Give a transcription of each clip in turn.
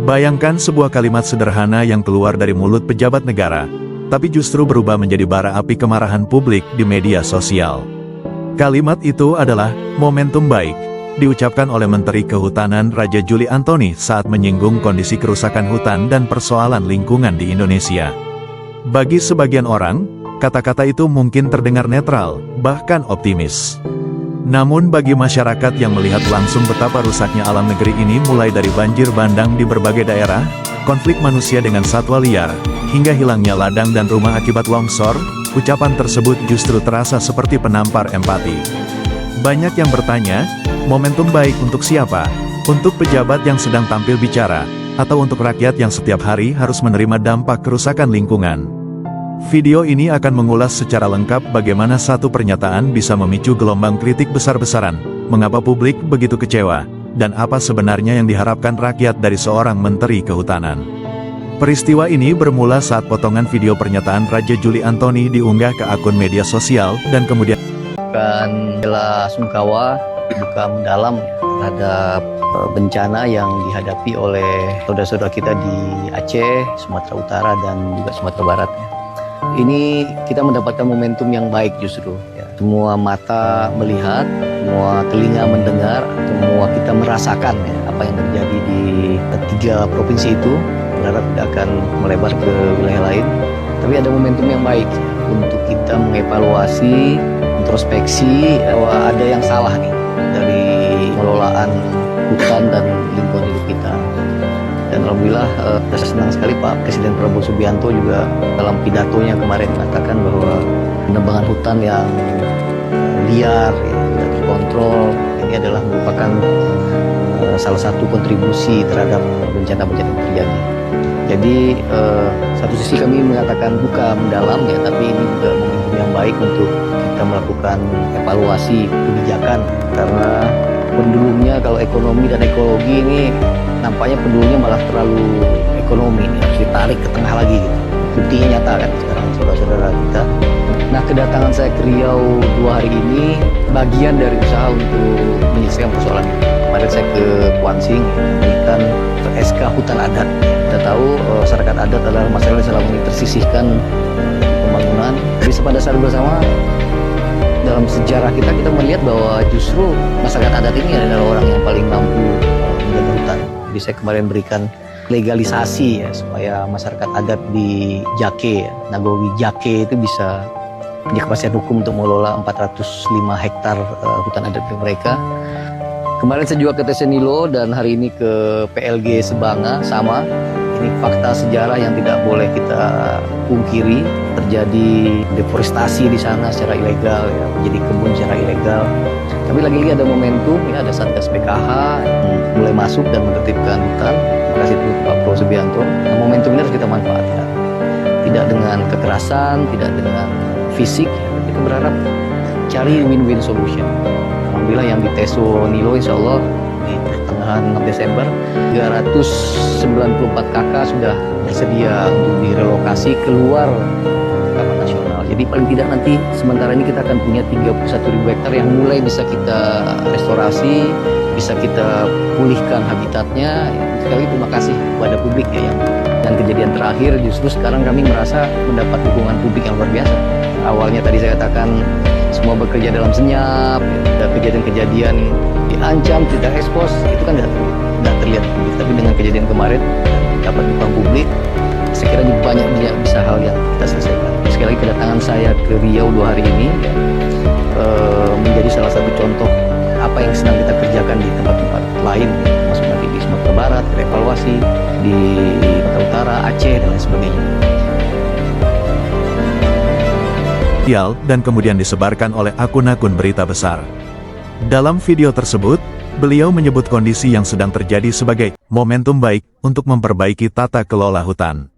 Bayangkan sebuah kalimat sederhana yang keluar dari mulut pejabat negara, tapi justru berubah menjadi bara api kemarahan publik di media sosial. Kalimat itu adalah momentum baik, diucapkan oleh Menteri Kehutanan Raja Juli Antony saat menyinggung kondisi kerusakan hutan dan persoalan lingkungan di Indonesia. Bagi sebagian orang, kata-kata itu mungkin terdengar netral, bahkan optimis. Namun bagi masyarakat yang melihat langsung betapa rusaknya alam negeri ini mulai dari banjir bandang di berbagai daerah, konflik manusia dengan satwa liar, hingga hilangnya ladang dan rumah akibat longsor, ucapan tersebut justru terasa seperti penampar empati. Banyak yang bertanya, momentum baik untuk siapa? Untuk pejabat yang sedang tampil bicara, atau untuk rakyat yang setiap hari harus menerima dampak kerusakan lingkungan? Video ini akan mengulas secara lengkap bagaimana satu pernyataan bisa memicu gelombang kritik besar-besaran, mengapa publik begitu kecewa, dan apa sebenarnya yang diharapkan rakyat dari seorang Menteri Kehutanan. Peristiwa ini bermula saat potongan video pernyataan Raja Juli Antony diunggah ke akun media sosial dan kemudian bela sungkawa, duka mendalam terhadap bencana yang dihadapi oleh saudara-saudara kita di Aceh, Sumatera Utara, dan juga Sumatera Barat. Ini kita mendapatkan momentum yang baik justru. Semua mata melihat, semua telinga mendengar, semua kita merasakan apa yang terjadi di tiga provinsi itu. Berharap tidak akan melebar ke wilayah lain. Tapi ada momentum yang baik untuk kita mengevaluasi, introspeksi bahwa ada yang salah nih dari pengelolaan hutan dan lingkungan hidup kita. Dan alhamdulillah saya senang sekali Pak Presiden Prabowo Subianto juga dalam pidatonya kemarin mengatakan bahwa penebangan hutan yang liar, tidak terkontrol, ini adalah merupakan salah satu kontribusi terhadap bencana-bencana yang terjadi. Jadi satu sisi kami mengatakan duka mendalam tapi ini juga momentum yang baik untuk kita melakukan evaluasi kebijakan, karena pendulumnya kalau ekonomi dan ekologi ini nampaknya pendulumnya malah terlalu ekonomi, harus ditarik ke tengah lagi gitu. Buktinya nyata kan sekarang saudara-saudara kita. Nah, kedatangan saya ke Riau 2 hari ini bagian dari usaha untuk menyelesaikan persoalan ini. Kemarin saya ke Kuansing memberikan SK hutan adat. Kita tahu masyarakat adat adalah masyarakat yang selama ini tersisihkan pembangunan. Jadi pada saat bersama dalam sejarah kita melihat bahwa justru masyarakat adat ini adalah orang yang paling mampu menjaga hutan. Jadi saya kemarin berikan legalisasi supaya masyarakat adat di Jake, Nagowi Jake itu bisa punya kepastian hukum untuk mengelola 405 hektar hutan adat mereka. Kemarin saya juga ke Tesenilo dan hari ini ke PLG Sebanga sama. Ini fakta sejarah yang tidak boleh kita pungkiri. Terjadi deforestasi di sana secara ilegal, menjadi kebun secara ilegal. Tapi lagi-lagi ada momentum, ada Satgas PKH yang mulai masuk dan menertibkan hutan. Terima kasih untuk Pak Prabowo Subianto. Nah, momentum ini harus kita manfaatkan. Tidak dengan kekerasan, tidak dengan fisik, kita berharap cari win-win solution. Alhamdulillah yang di Tesenilo insya Allah di pertengahan Desember 394 KK sudah bersedia untuk direlokasi keluar Taman Nasional. Jadi paling tidak nanti sementara ini kita akan punya 31.000 hektar yang mulai bisa kita restorasi, bisa kita pulihkan habitatnya. Sekali lagi terima kasih kepada publik yang dan kejadian terakhir justru sekarang kami merasa mendapat dukungan publik yang luar biasa. Awalnya tadi saya katakan semua bekerja dalam senyap, ada kejadian-kejadian diancam, tidak ekspos, itu kan tidak terlihat publik. Tapi dengan kejadian kemarin dapat dukungan publik, saya kira banyak bisa hal yang kita selesaikan. Sekali lagi kedatangan saya ke Riau 2 hari ini menjadi salah satu contoh apa yang sedang kita kerjakan di tempat-tempat lain, termasuk nanti di Sumatera Barat, evaluasi di Sumatera Utara, Aceh, dan lain sebagainya. Dan kemudian disebarkan oleh akun-akun berita besar. Dalam video tersebut, beliau menyebut kondisi yang sedang terjadi sebagai momentum baik untuk memperbaiki tata kelola hutan.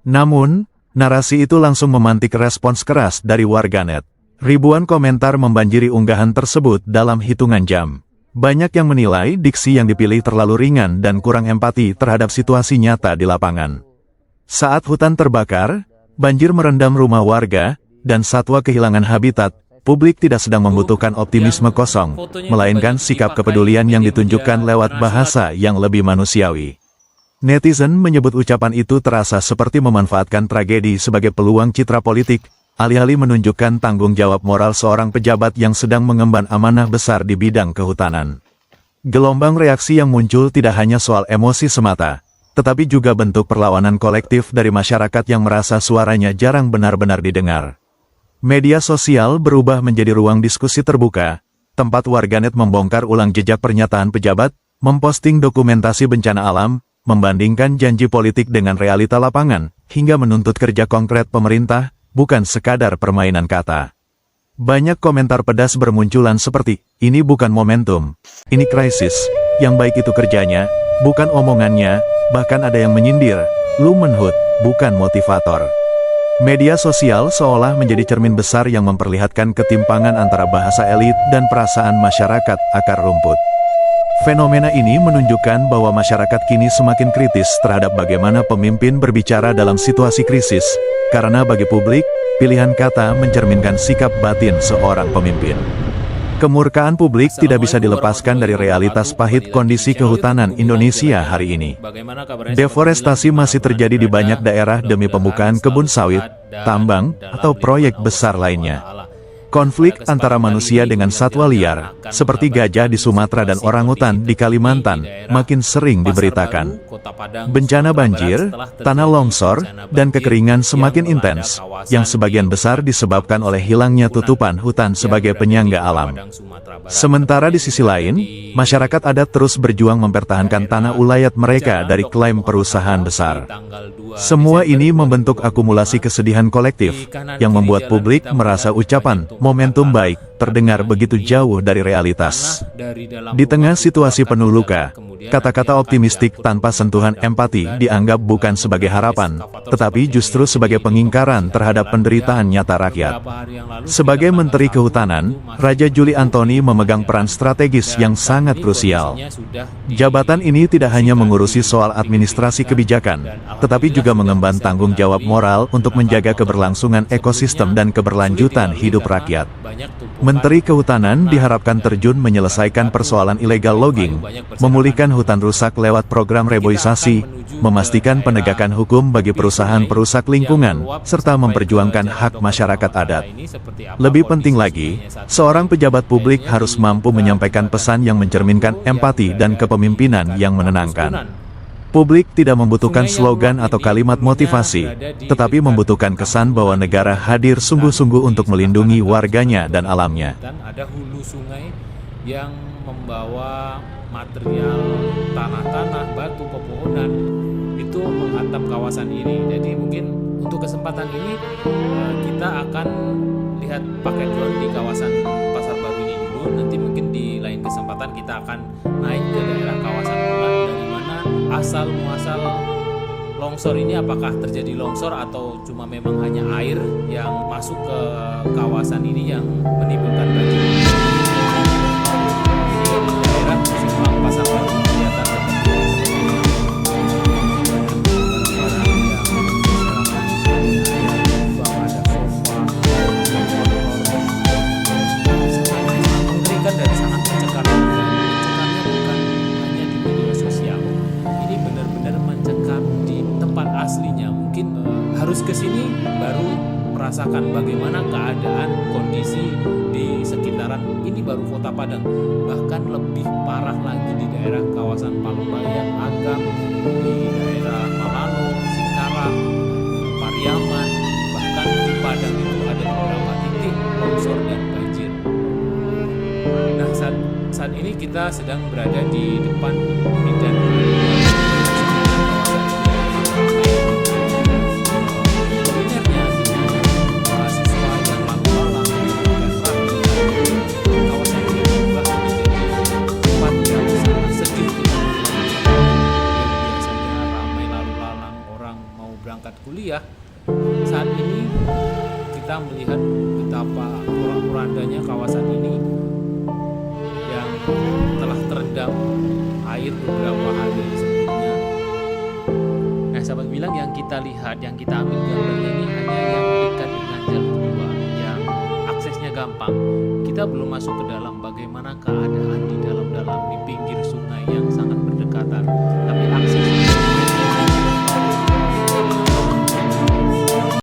Namun, narasi itu langsung memantik respons keras dari warganet. Ribuan komentar membanjiri unggahan tersebut dalam hitungan jam. Banyak yang menilai diksi yang dipilih terlalu ringan dan kurang empati terhadap situasi nyata di lapangan. Saat hutan terbakar, banjir merendam rumah warga, dan satwa kehilangan habitat, publik tidak sedang membutuhkan optimisme kosong, melainkan sikap kepedulian yang ditunjukkan lewat bahasa yang lebih manusiawi. Netizen menyebut ucapan itu terasa seperti memanfaatkan tragedi sebagai peluang citra politik, alih-alih menunjukkan tanggung jawab moral seorang pejabat yang sedang mengemban amanah besar di bidang kehutanan. Gelombang reaksi yang muncul tidak hanya soal emosi semata, tetapi juga bentuk perlawanan kolektif dari masyarakat yang merasa suaranya jarang benar-benar didengar. Media sosial berubah menjadi ruang diskusi terbuka, tempat warganet membongkar ulang jejak pernyataan pejabat, memposting dokumentasi bencana alam, membandingkan janji politik dengan realita lapangan, hingga menuntut kerja konkret pemerintah, bukan sekadar permainan kata. Banyak komentar pedas bermunculan seperti, ini bukan momentum, ini krisis, yang baik itu kerjanya, bukan omongannya, bahkan ada yang menyindir, lu menhut, bukan motivator. Media sosial seolah menjadi cermin besar yang memperlihatkan ketimpangan antara bahasa elit dan perasaan masyarakat akar rumput. Fenomena ini menunjukkan bahwa masyarakat kini semakin kritis terhadap bagaimana pemimpin berbicara dalam situasi krisis, karena bagi publik, pilihan kata mencerminkan sikap batin seorang pemimpin. Kemurkaan publik tidak bisa dilepaskan dari realitas pahit kondisi kehutanan Indonesia hari ini. Deforestasi masih terjadi di banyak daerah demi pembukaan kebun sawit, tambang, atau proyek besar lainnya. Konflik antara manusia dengan satwa liar, seperti gajah di Sumatera dan orangutan di Kalimantan, makin sering diberitakan. Bencana banjir, tanah longsor, dan kekeringan semakin intens, yang sebagian besar disebabkan oleh hilangnya tutupan hutan sebagai penyangga alam. Sementara di sisi lain, masyarakat adat terus berjuang mempertahankan tanah ulayat mereka dari klaim perusahaan besar. Semua ini membentuk akumulasi kesedihan kolektif, yang membuat publik merasa ucapan momentum baik terdengar begitu jauh dari realitas. Di tengah situasi penuh luka, kata-kata optimistik tanpa sentuhan empati dianggap bukan sebagai harapan, tetapi justru sebagai pengingkaran terhadap penderitaan nyata rakyat. Sebagai Menteri Kehutanan, Raja Juli Antoni memegang peran strategis yang sangat krusial. Jabatan ini tidak hanya mengurusi soal administrasi kebijakan, tetapi juga mengemban tanggung jawab moral untuk menjaga keberlangsungan ekosistem dan keberlanjutan hidup rakyat. Menteri Kehutanan diharapkan terjun menyelesaikan persoalan illegal logging, memulihkan hutan rusak lewat program reboisasi, memastikan penegakan hukum bagi perusahaan perusak lingkungan, serta memperjuangkan hak masyarakat adat. Lebih penting lagi, seorang pejabat publik harus mampu menyampaikan pesan yang mencerminkan empati dan kepemimpinan yang menenangkan. Publik tidak membutuhkan slogan atau kalimat motivasi, tetapi membutuhkan kesan bahwa negara hadir sungguh-sungguh untuk melindungi warganya dan alamnya. Dan ada hulu sungai yang membawa material tanah-tanah, batu, pepohonan itu menghantam kawasan ini. Jadi mungkin untuk kesempatan ini kita akan lihat pakai drone di kawasan Pasar Baru ini dulu. Nanti mungkin di lain kesempatan kita akan naik ke daerah kawasan Ulan, dari mana asal muasal longsor ini, apakah terjadi longsor atau cuma memang hanya air yang masuk ke kawasan ini yang menimbulkan banjir. Ini daerah Simpang Pasar Baru kelihatan seperti mengerikan dan sangat mencekam. Mencekamnya bukan hanya di media sosial, ini benar-benar mencekam di tempat aslinya. Mungkin harus ke sini baru merasakan bagaimana keadaan kondisi di sekitaran ini, baru Kota Padang. Bahkan lebih parah lagi di daerah kawasan Palembayan, Agam, di daerah Malalo, Singkarak, Pariaman, bahkan di Padang itu ada beberapa titik longsor dan banjir. Nah, saat ini kita sedang berada di depan bidan kulinernya, mahasiswa yang lalu-lalang dan kawasan ini berubah menjadi tempat yang sangat sedih. Biasanya ramai lalu-lalang orang mau berangkat kuliah, saat ini kita melihat betapa porak-porandanya kawasan ini yang telah terendam air beberapa hari sebelumnya. Nah, sahabat bilang, yang kita lihat, yang kita ambil gambarnya ini hanya yang dekat dengan jalur 2, yang aksesnya gampang. Kita belum masuk ke dalam bagaimana keadaan